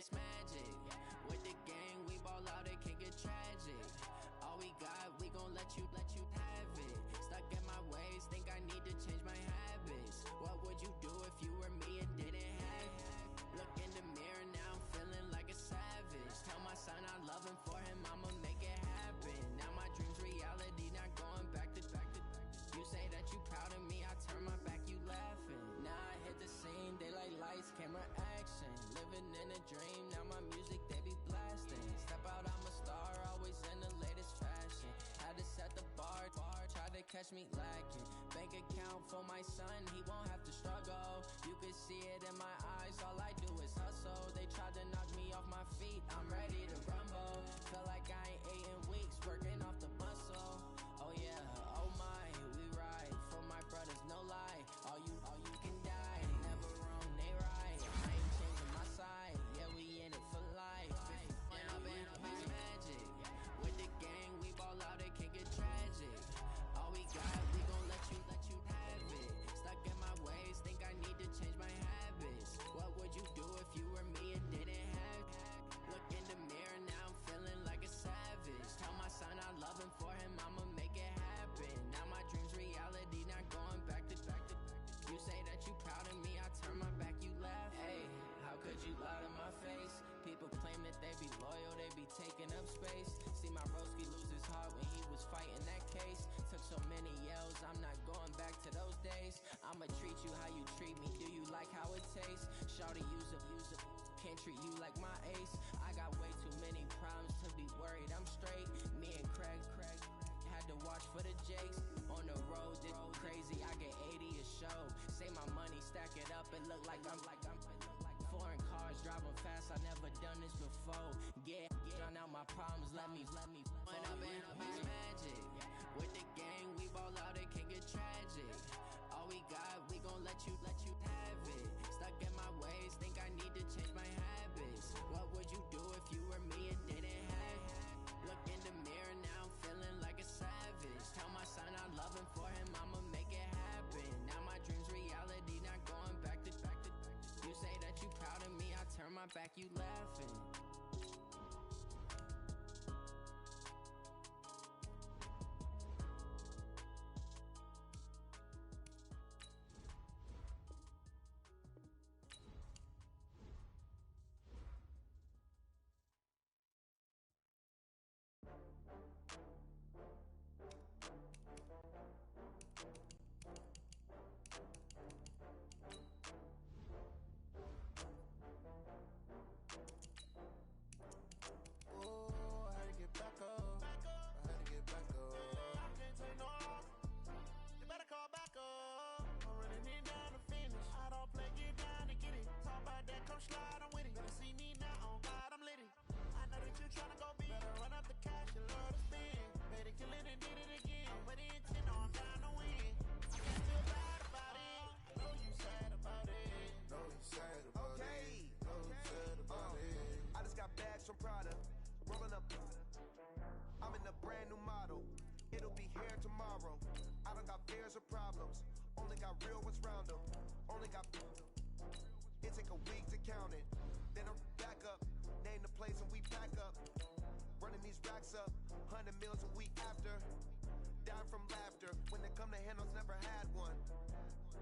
it's magic. With the gang, we ball out, it can get tragic. All we got, we gon' let you have it. Stuck in my ways, think I need to change my habits. What would you do if you were me and didn't have it? Look in the mirror, now I'm feeling like a savage. Tell my son I love him, for him I'ma make it happen. Now my dream's reality, not going back to. You say that you proud of me, I turn my back, you laughing. Now I hit the scene, daylight lights, camera action. Living in a dream, now my music they be blasting. Step out, I'm a star, always in the latest fashion. Had to set the bar, try to catch me lacking. Bank account for my son, he won't have to struggle. You can see it in my eyes, all I do is hustle. They tried to knock me off my feet, I'm ready to rumble. Feel like I ain't ate in weeks, working off the muscle. Oh yeah, oh my, we ride for my brothers, no lie. All you can die, never wrong, they right. I ain't changing my side, yeah, we in it for life. Now it's magic. With the gang, we ball out, it can get tragic. All we got, we gon' let you have it. Stuck in my ways, think I need to change my habits. What would you do if you were me and didn't have it? Look in the mirror, now I'm feeling like a savage. Tell my son I love him, for him I'ma make it happen. Now my dream's reality, not going back to. You say that you proud of me, I turn my back, you laugh. Hey, how could you lie to my face? People claim that they be loyal, they be taking up space. See my broski lose his heart when he was fighting that case. Took so many yells, I'm not going back to those days. I'ma treat you how you treat me, do you like how it tastes? Shawty, use up, can't treat you like my ace. I got way too many problems to be worried, I'm straight. Me and Craig had to watch for the Jakes. On the road, did crazy, I get 80 a show. Say my money, stack it up, and look like I'm foreign cars, driving fast, I never done this before. Get drown out my problems, let me point up and it's magic. With the gang, we ball out, it can get tragic. All we got, we gon' let you have it. Stuck in my ways, think I need to change my habits. What would you do if you were me and didn't have it? Look in the mirror, now I'm feeling like a savage. Tell my son I love him, for him I'ma make it happen. Now my dream's reality, not going back to. You say that you proud of me, I turn my back, you laughing. From Prada, rolling up. I'm in a brand new model. It'll be here tomorrow. I don't got fears or problems. Only got real ones round them. Only got. It take a week to count it. Then I'm back up. Name the place and we pack up. Running these racks up. 100 meals a week after. Down from laughter. When they come to handles, never had one.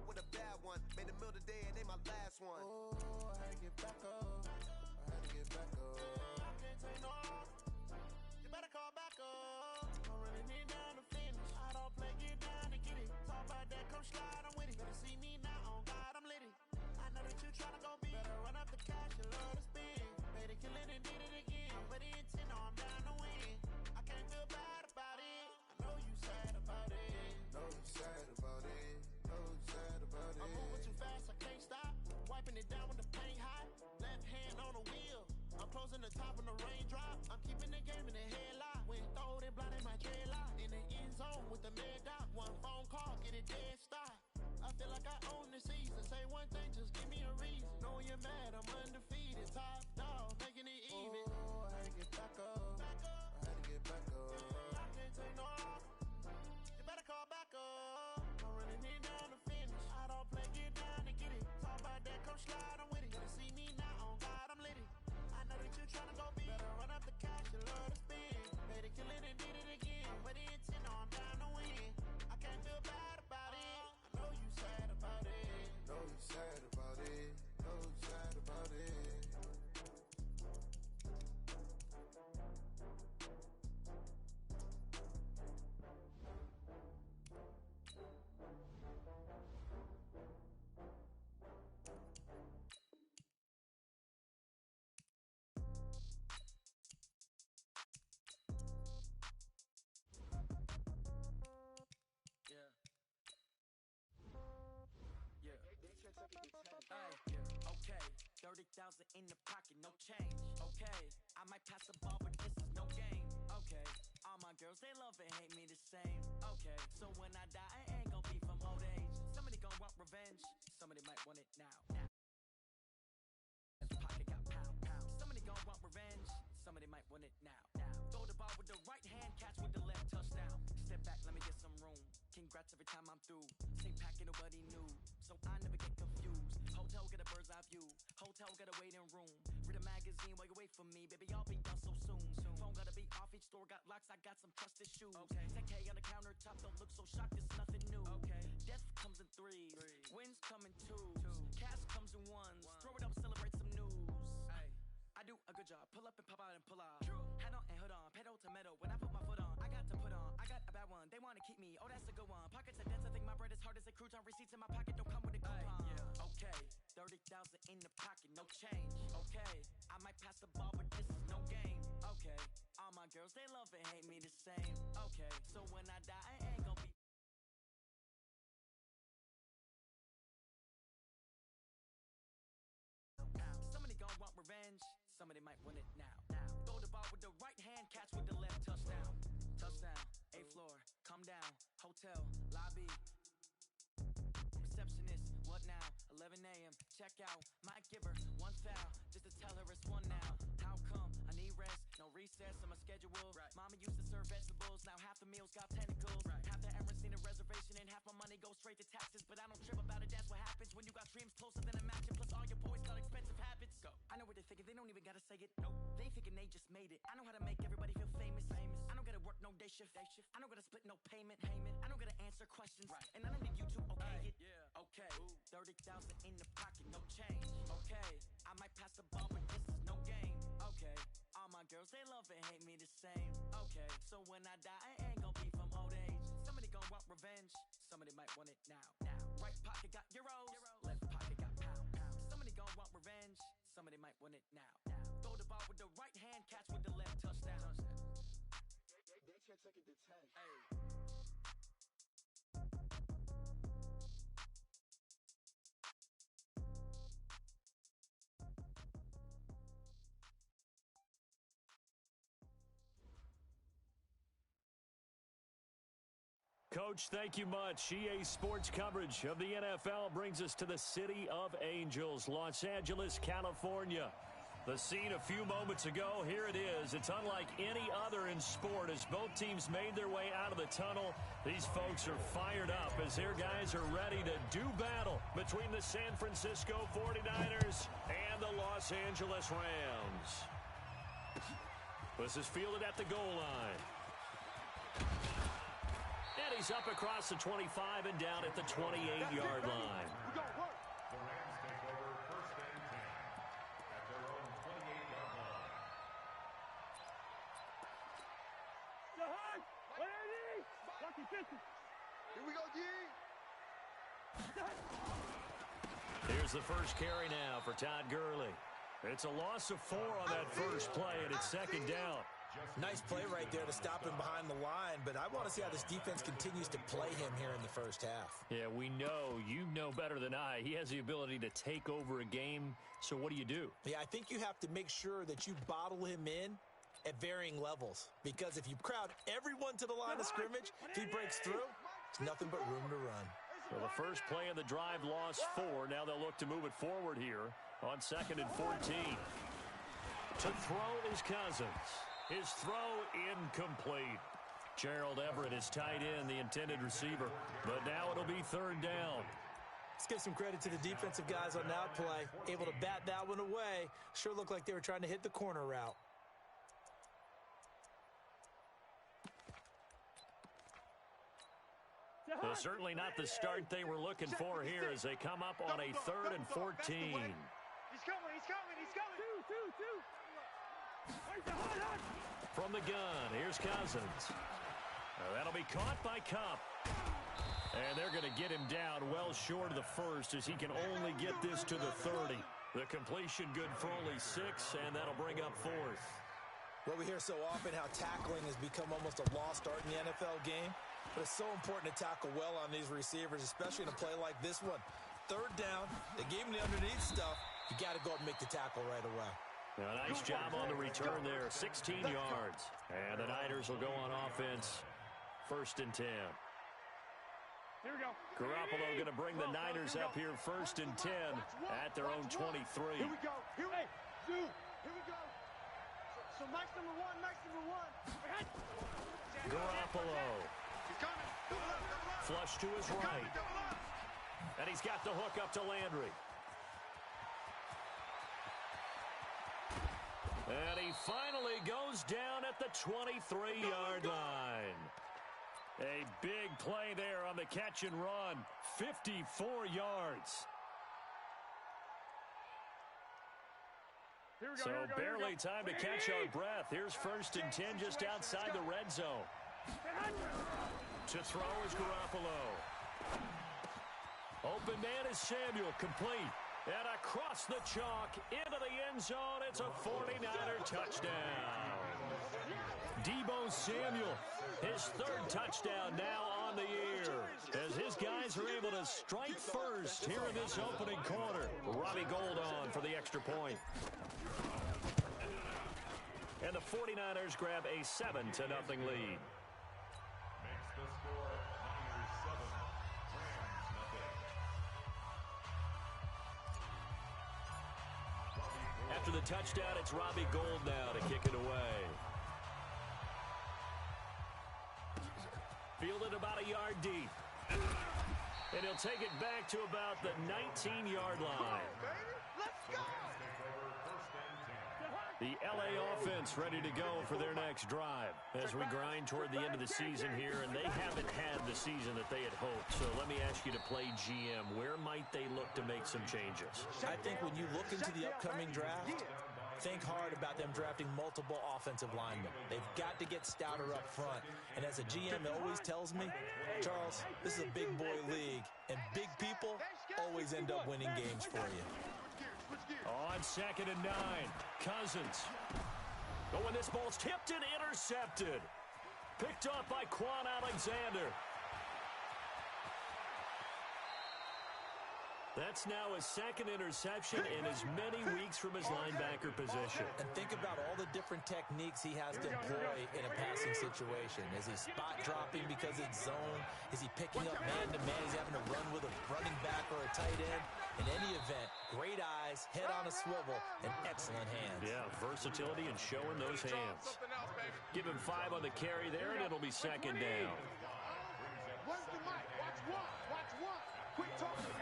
With a bad one. Made a meal today and they my last one. Oh, I had to get back up. I had to get back up. You better call back up. I'm running it down to finish. I don't play, get down to get it. Talk about that, come slide, I'm with it. Better see me now, on God, I'm lit it. I know that you tryna go big. Better run up the cash, you love to spin. Made it, kill it, and did it again. But the intent, no, I'm down to win. I can't feel bad about it. I know you sad about it. Know you sad about it. Know you sad about it. I'm moving too fast, I can't stop. Wiping it down with the paint hot. Left hand on the wheel. I'm closing the top when the raindrop. I'm keeping the game in the headlock. When throwed and blinded my dreadlock. In the end zone with the mad dot. One phone call, get it dead stop. I feel like I own the season. Say one thing, just give me a reason. Knowing you're mad, I'm undefeated. Top dog, making it even. Oh, I had to get back up. I had to get back up. I can't take no off. You better call back up. I'm running it down to finish. I don't play, get down to get it. Talk about that, come slide, I'm with it. Better see me now, on God, I'm lit it. I 30,000 in the pocket, no change. Okay, I might pass the ball, but this is no game. Okay, all my girls, they love and hate me the same. Okay, so when I die, I ain't gonna be from old age. Somebody gon' want revenge, somebody might want it now. Pocket got pound, pound. Somebody gon' want revenge, somebody might want it now. Throw the ball with the right hand, catch with the left, touchdown. Step back, let me get some room. Congrats every time I'm through. Same packet, nobody knew, so I never get confused. Hotel got a bird's eye view. Hotel got a waiting room. Read a magazine while you wait for me, baby. I'll be done so soon. Phone gotta be off. Each store got locks. I got some trusted shoes. Okay. 10K on the countertop. Don't look so shocked. It's nothing new. Okay. Death comes in threes. Wins come in twos. Cash comes in ones. Throw it up, celebrate some news. Ay. I do a good job. Pull up and pop out and pull out. Head on and hood on. Pedal to metal. When I put my foot on, I got to put on. I got a bad one. They wanna keep me. Oh, that's a good one. Pockets are dense. I think my bread is hard as a crouton. Receipts in my pocket don't come with a coupon. Yeah. Okay. 30,000 in the pocket, no change. Okay, I might pass the ball, but this is no game. Okay, all my girls, they love and hate me the same. Okay, so when I die, I ain't gonna be. Somebody gon' want revenge, somebody might want it now. Throw the ball with the right hand, catch with the left, touchdown. Touchdown, A floor, come down, hotel, lobby. Receptionist, what now? 11 a.m. Check out. Might give her one foul just to tell her it's one now. How come? I need rest. No recess on my schedule. Right. Mama used to serve vegetables. Now half the meals got tentacles. Right. Half the errands need a reservation and half my money goes straight to taxes. But I don't trip about it. That's what happens when you got dreams closer than a mansion. Plus all your boys got expensive habits. Go. I know what they're thinking. They don't even gotta say it. Nope. They thinking they just made it. I know how to make everybody feel famous. I don't gotta work no day shift. I don't gotta split no payment. I don't gotta answer questions. Right. And I don't need you to okay it. Yeah. Okay. 30,000 in the pocket, no change. Okay, I might pass the ball, but this is no game. Okay, all my girls, they love and hate me the same. Okay, so when I die, I ain't gonna be from old age. Somebody gon' want revenge, somebody might want it now. Right pocket got euros, left pocket got pound. Somebody gon' want revenge, somebody might want it now. Throw the ball with the right hand, catch with the left, touchdown. They check second to 10. Hey. Coach, thank you much. EA Sports coverage of the NFL brings us to the City of Angels, Los Angeles, California. The scene a few moments ago, here it is. It's unlike any other in sport as both teams made their way out of the tunnel. These folks are fired up as their guys are ready to do battle between the San Francisco 49ers and the Los Angeles Rams. This is fielded at the goal line. And he's up across the 25 and down at the 28-yard line. The Rams take over first and 10 at their own 28-yard line. Here we go, D. Here's the first carry now for Todd Gurley. It's a loss of 4 on that first play, and it's second down. Nice play right there to stop him behind the line, but I want to see how this defense continues to play him here in the first half. Yeah, we know. You know better than I. He has the ability to take over a game, so what do? Yeah, I think you have to make sure that you bottle him in at varying levels, because if you crowd everyone to the line of scrimmage, if he breaks through, there's nothing but room to run. Well, the first play of the drive lost 4. Now they'll look to move it forward here on 2nd and 14. To throw is Cousins. His throw incomplete. Gerald Everett is tight in, the intended receiver. But now it'll be 3rd down. Let's give some credit to the defensive guys on that play. Able to bat that one away. Sure looked like they were trying to hit the corner route. Well, certainly not the start they were looking for here as they come up on a 3rd and 14. He's coming. Two. From the gun, here's Cousins. That'll be caught by Kupp. And they're going to get him down well short of the first as he can only get this to the 30. The completion good for only 6, and that'll bring up 4th. Well, we hear so often how tackling has become almost a lost art in the NFL game. But it's so important to tackle well on these receivers, especially in a play like this one. 3rd down, they gave him the underneath stuff. you got to go up and make the tackle right away. A nice job on the return there, 16 yards. And the Niners will go on offense, 1st and 10. Here we go. Garoppolo going to bring the Niners up here 1st and 10 at their own 23. Here we go. Here we go. So Mike's number one. Garoppolo. Flush to his right. And he's got the hook up to Landry. And he finally goes down at the 23-yard line. A big play there on the catch and run. 54 yards. So barely time to catch our breath. Here's 1st and 10 just outside the red zone. To throw is Garoppolo. Open man is Samuel, complete. And across the chalk, into the end zone, it's a 49er touchdown. Deebo Samuel, his 3rd touchdown now on the year. As his guys are able to strike first here in this opening quarter. Robbie Gould on for the extra point. And the 49ers grab a 7-0 lead. Makes the score Niners 7, Rams nothing. After the touchdown, it's Robbie Gould now to kick it away. Fielded about a yard deep. And he'll take it back to about the 19-yard line. Let's go. The LA offense ready to go for their next drive as we grind toward the end of the season here, and they haven't had the season that they had hoped. So let me ask you to play GM. Where might they look to make some changes? I think when you look into the upcoming draft, think hard about them drafting multiple offensive linemen. They've got to get stouter up front. And as a GM, it always tells me, Charles, this is a big boy league, and big people always end up winning games for you. On 2nd and 9, Cousins. But when this ball's tipped and intercepted. Picked up by Quan Alexander. That's now his 2nd interception in as many weeks from his linebacker position. And think about all the different techniques he has to employ in a passing situation. Is he spot dropping because it's zone? Is he picking up man-to-man? Is he having to run with a running back or a tight end? In any event, great eyes, head on a swivel, and excellent hands. Yeah, versatility and showing those hands. Give him 5 on the carry there, and it'll be 2nd down. Where's the mic? Watch one. Quick talking.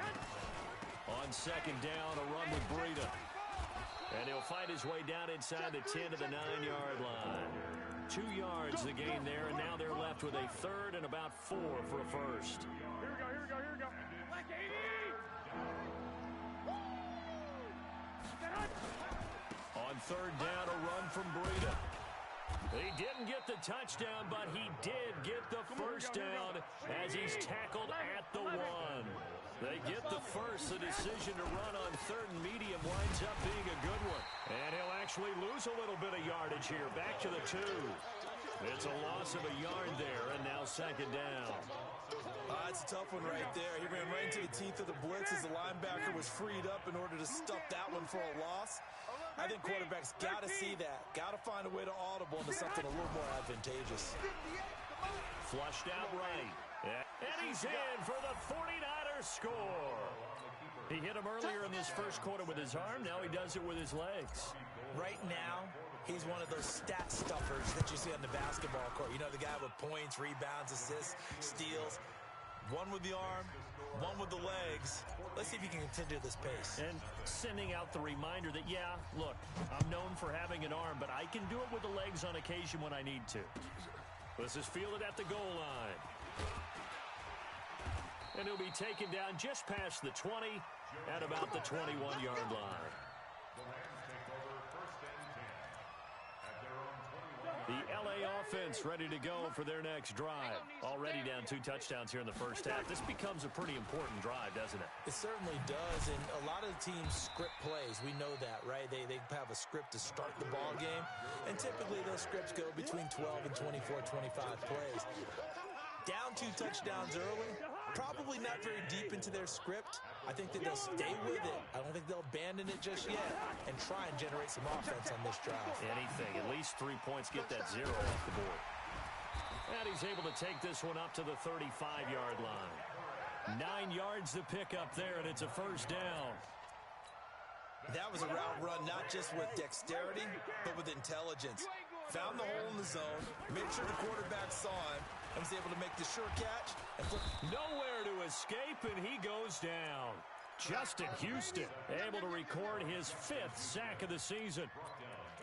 On 2nd down, a run with Breida. And he'll find his way down inside the 10 to the 9-yard line. 2 yards the gain there, and now they're left with a 3rd and about 4 for a first. Here we go. Like 80! On 3rd down, a run from Breida. He didn't get the touchdown, but he did get the first down as he's tackled at the 1. They get the first. The decision to run on 3rd and medium winds up being a good one. And he'll actually lose a little bit of yardage here. Back to the 2. It's a loss of a yard there, and now 2nd down. It's a tough one right there. He ran right into the teeth of the blitz as the linebacker was freed up in order to stuff that one for a loss. I think quarterbacks got to see that. Got to find a way to audible into something a little more advantageous. Flushed out right. And he's in for the 49ers score. He hit him earlier in this first quarter with his arm. Now he does it with his legs. Right now, he's one of those stat stuffers that you see on the basketball court. You know, the guy with points, rebounds, assists, steals. One with the arm, one with the legs. Let's see if he can continue this pace. And sending out the reminder that, yeah, look, I'm known for having an arm, but I can do it with the legs on occasion when I need to. This is fielded at the goal line. And he'll be taken down just past the 20 at about the 21-yard line. The LA offense ready to go for their next drive. Already down 2 touchdowns here in the first half. This becomes a pretty important drive, doesn't it? It certainly does, and a lot of the teams script plays. We know that, right? They have a script to start the ball game, and typically those scripts go between 12 and 24, 25 plays. Down 2 touchdowns early, Probably not very deep into their script. I think that they'll stay with it. I don't think they'll abandon it just yet and try and generate some offense on this drive. Anything. At least 3 points, get that 0 off the board. And he's able to take this one up to the 35-yard line. 9 yards to pick up there, and it's a first down. That was a route run, not just with dexterity, but with intelligence. Found the hole in the zone, made sure the quarterback saw him, and was able to make the sure catch. And nowhere to escape, and he goes down. Justin Houston able to record his 5th sack of the season.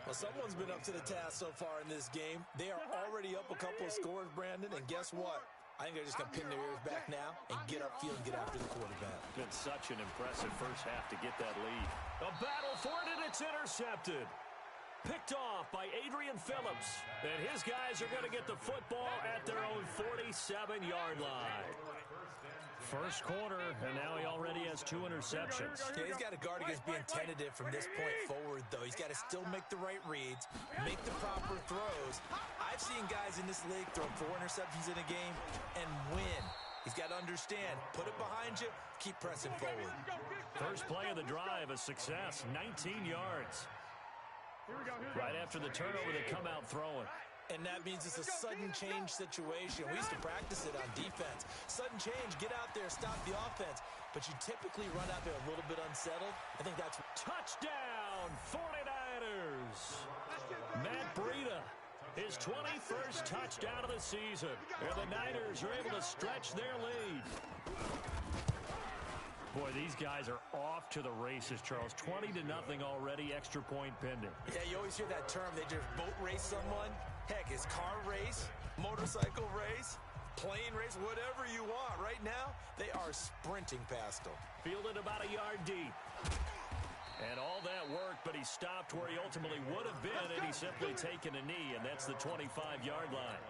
Well, someone's been up to the task so far in this game. They are already up a couple of scores, Brandon, and guess what? I think they're just going to pin their ears back now and get upfield and get after the quarterback. Been such an impressive first half to get that lead. A battle for it, and it's intercepted. Picked off by Adrian Phillips. And his guys are going to get the football at their own 47-yard line. First quarter, and now he already has 2 interceptions. Yeah, he's got to guard against being tentative from this point forward, though. He's got to still make the right reads, make the proper throws. I've seen guys in this league throw 4 interceptions in a game and win. He's got to understand, put it behind you, keep pressing forward. First play of the drive, a success, 19 yards. Right after the turnover, they come out throwing. And that means it's a sudden change situation. We used to practice it on defense. Sudden change, get out there, stop the offense. But you typically run out there a little bit unsettled. I think that's... Touchdown, 49ers! Matt Breida, his 21st touchdown of the season. And the Niners are able to stretch their lead. Boy, these guys are off to the races, Charles. 20-0 already, extra point pending. Yeah, you always hear that term. They just boat race someone. Heck, it's car race, motorcycle race, plane race, whatever you want. Right now, they are sprinting past them. Fielded about a yard deep. And all that worked, but he stopped where he ultimately would have been, and he's simply taken a knee, and that's the 25-yard line.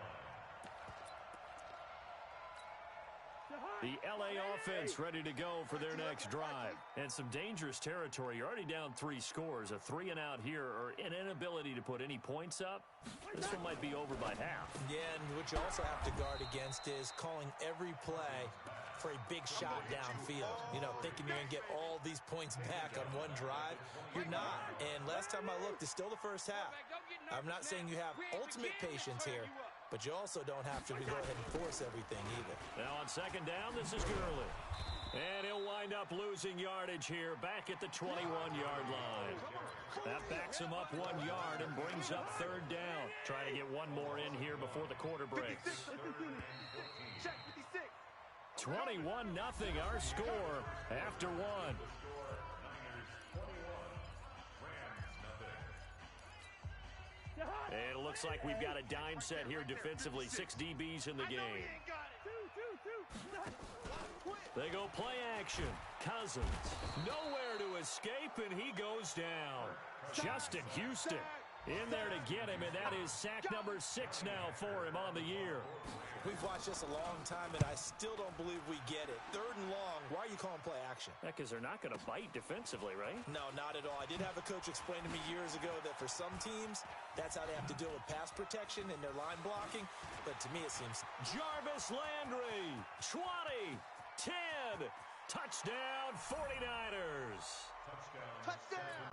The L.A. offense ready to go for their next drive. And some dangerous territory. You're already down 3 scores. A 3-and-out here, or an inability to put any points up. This one might be over by half. Yeah, and what you also have to guard against is calling every play for a big shot downfield. You know, thinking you're going to get all these points back on one drive. You're not. And last time I looked, it's still the first half. I'm not saying you have ultimate patience here, but you also don't have to go ahead and force everything either. Now on second down, this is Gurley. And he'll wind up losing yardage here back at the 21-yard line. That backs him up 1 yard and brings up third down. Trying to get one more in here before the quarter breaks. 21-0 our score after 1. And it looks like we've got a dime set here defensively. 6 DBs in the game. They go play action. Cousins. Nowhere to escape, and he goes down. Justin Houston in there to get him, and that is sack number 6 now for him on the year. We've watched this a long time, and I still don't believe we get it. 3rd and long. Why are you calling play action? Yeah, because they're not going to bite defensively, right? No, not at all. I did have a coach explain to me years ago that for some teams, that's how they have to deal with pass protection and their line blocking. But to me, it seems... Jarvis Landry, 20, 10, touchdown 49ers. Touchdown!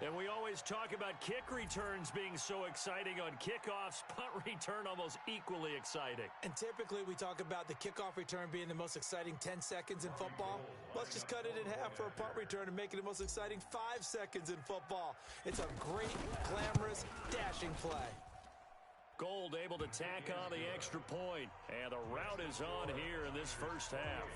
And we always talk about kick returns being so exciting on kickoffs. Punt return almost equally exciting. And typically we talk about the kickoff return being the most exciting 10 seconds in football. Let's just cut it in half for a punt return and make it the most exciting 5 seconds in football. It's a great, glamorous, dashing play. Gold able to tack on the extra point. And the route is on here in this first half.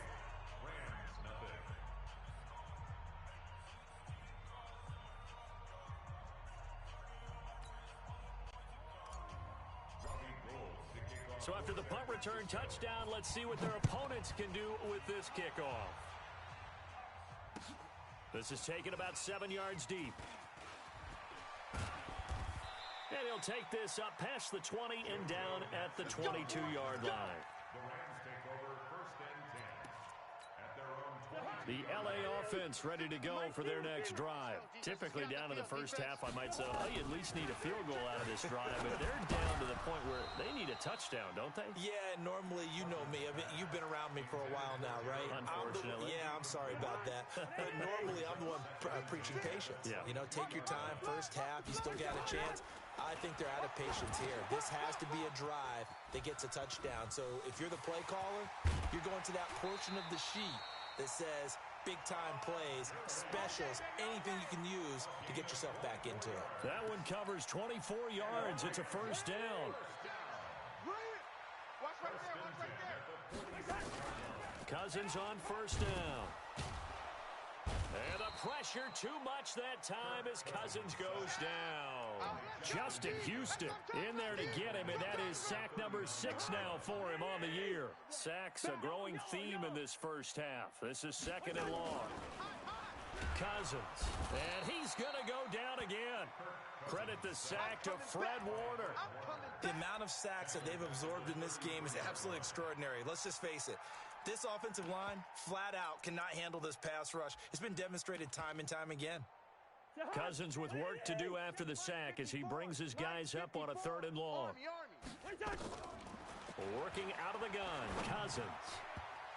So after the punt return touchdown, let's see what their opponents can do with this kickoff. This is taken about 7 yards deep. And he'll take this up past the 20 and down at the 22-yard line. The Rams take over 1st and 10 at their own 22. The LA offense ready to go for their next drive. Typically down in the first half, I might say, oh, you at least need a field goal out of this drive. But they're down to the point where they need a touchdown, don't they? Yeah, normally, you know me. I mean, you've been around me for a while now, right? Unfortunately. I'm sorry about that. But normally, I'm the one preaching patience. Yeah. You know, take your time. First half, you still got a chance. I think they're out of patience here. This has to be a drive that gets a touchdown. So if you're the play caller, you're going to that portion of the sheet that says big-time plays, specials, anything you can use to get yourself back into it. That one covers 24 yards. It's a first down. Watch right there. Cousins on first down. And the pressure too much that time as Cousins goes down. Justin Houston in there to get him, and that is sack number 6 now for him on the year. Sacks a growing theme in this first half. This is 2nd and long. Cousins, and he's going to go down again. Credit the sack to Fred Warner. The amount of sacks that they've absorbed in this game is absolutely extraordinary. Let's just face it. This offensive line, flat out, cannot handle this pass rush. It's been demonstrated time and time again. Cousins with work to do after the sack as he brings his guys up on a 3rd and long. Working out of the gun, Cousins.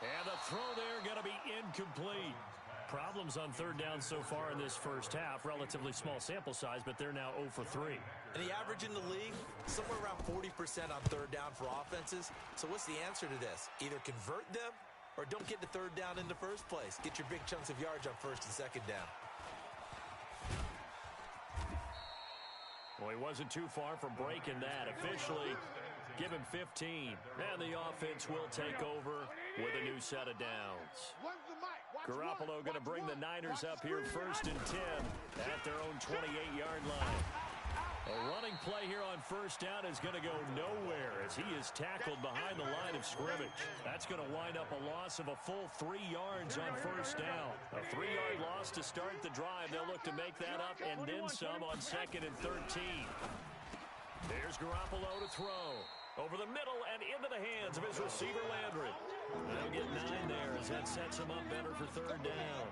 And the throw there going to be incomplete. Problems on 3rd down so far in this first half. Relatively small sample size, but they're now 0 for 3. And the average in the league, somewhere around 40% on 3rd down for offenses. So what's the answer to this? Either convert them or don't get the 3rd down in the first place. Get your big chunks of yards on 1st and 2nd down. Well, he wasn't too far from breaking that. Officially, give him 15. And the offense will take over with a new set of downs. Garoppolo going to bring the Niners up here 1st and 10 at their own 28-yard line. A running play here on 1st down is going to go nowhere as he is tackled behind the line of scrimmage. That's going to wind up a loss of a full 3 yards on 1st down. A 3-yard loss to start the drive. They'll look to make that up and then some on 2nd and 13. There's Garoppolo to throw. Over the middle and into the hands of his receiver, Landry. They'll get 9 there as that sets him up better for 3rd down.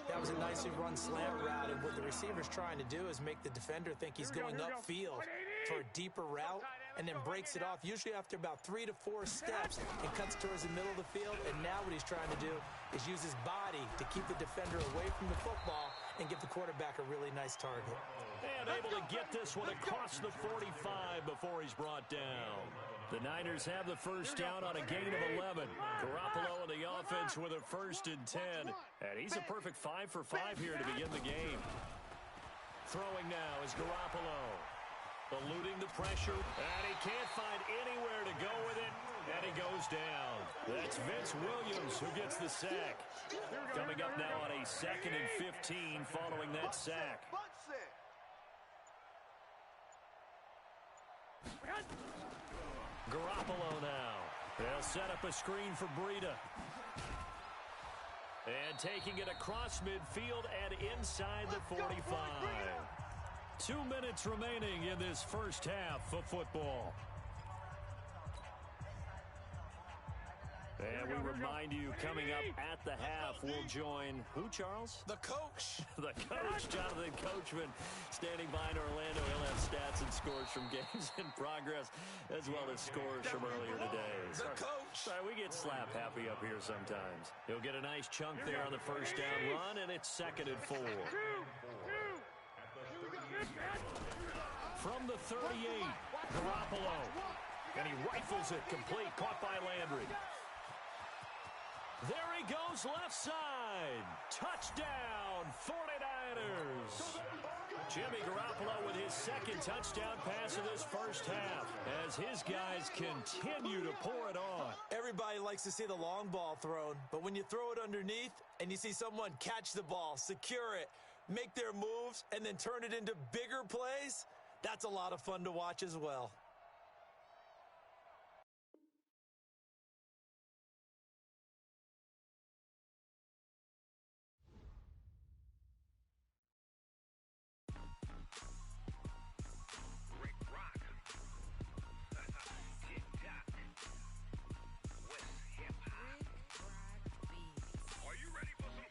That was a nicely run slant route, and what the receiver's trying to do is make the defender think he's going upfield for a deeper route and then breaks it off, usually after about 3 to 4 steps, and cuts towards the middle of the field. And now what he's trying to do is use his body to keep the defender away from the football and give the quarterback a really nice target. And able to get this one across the 45 before he's brought down. The Niners have the first down on a gain of 11. Garoppolo in the offense with a 1st and 10. And he's a perfect 5 for 5 here to begin the game. Throwing now is Garoppolo. Eluding the pressure. And he can't find anywhere to go with it. And he goes down. That's Vince Williams who gets the sack. Coming up now on a 2nd and 15 following that sack. Garoppolo now. They'll set up a screen for Breida. And taking it across midfield and inside the 45. 2 minutes remaining in this first half of football. And we remind you, coming up at the half, we'll join who, Charles? The coach. The coach, Jonathan Coachman, standing by in Orlando. He'll have stats and scores from games in progress, as well as scores from earlier today. The coach. Sorry, we get slap happy up here sometimes. He'll get a nice chunk there on the first down run, and it's 2nd and 4. From the 38, Garoppolo. And he rifles it complete, caught by Landry. There he goes left side. Touchdown, 49ers. Jimmy Garoppolo with his 2nd touchdown pass of this first half as his guys continue to pour it on. Everybody likes to see the long ball thrown, but when you throw it underneath and you see someone catch the ball, secure it, make their moves, and then turn it into bigger plays, that's a lot of fun to watch as well. Are you ready for some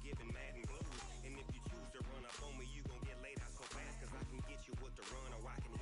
giving Madden blues. And if you choose to run up on me, you gon' get laid out so fast, cause I can get you with the run or I can